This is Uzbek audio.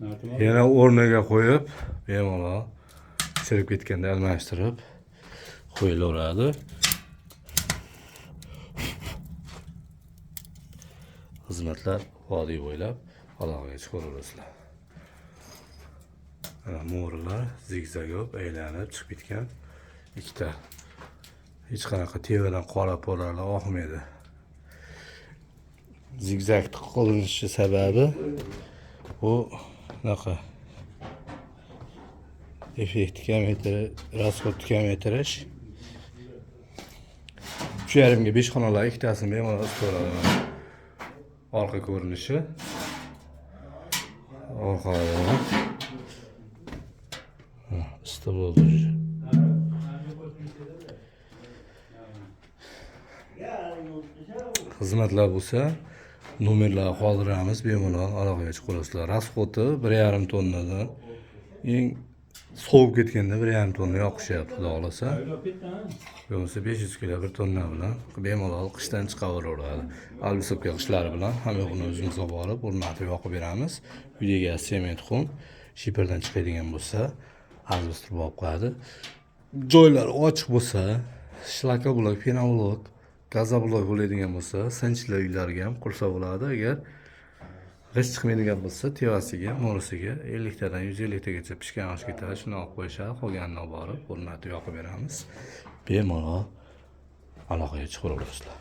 Yana o'rniga qo'yib, bemalol chirib ketganda almashtirib qo'yilaveradi. Xizmatlar vodiy bo'ylab aloqaga chiqaverasizlar. Mo'rilar zigzag aylanib chiqib ketgan. Ikkita hech qanaqa tevadan qora poralar oqmaydi. Zigzag qilinishi sababi bu naqa effekt kamaytirish, расход kamaytirish. 3,5 ga 5 xonalar ikkitasini bemalol isitib orqa ko'rinishi. Orqadan isitib bo'ldi. Xizmatlar bo'lsa, nomerlarni qoldiramiz, bemalol aloqaga chiqaverasizlar. Расходi 1,5 tonnadan eng sovib ketganda 1,5 tonna yoqishyapti, xudo xolasa. Bo'lmasa 500 kg 1 tonna bilan bemalol qishdan chiqaveradi. Albisovka qishlari bilan hamma yo'qni o'zimiz olib borib, o'rnatib yoqib beramiz. Uyga sement xum, shiperdan chiqadigan bo'lsa, albistr bo'lib qoladi. Joylar ochiq bo'lsa, shlaka blok, penoblok, gazoblok bo'ladigan bo'lsa, sinchli uylarga ham qursa bo'ladi. Agar g'isht chiqmaydigan bo'lsa, tevasiga, mo'risiga 50 tadan 150 tagacha pishgan oshga tash shuni olib qo'yishadi. Qolganini olib borib, o'rnatib yoqib beramiz. Bemalol aloqaga chiqaverasizlar.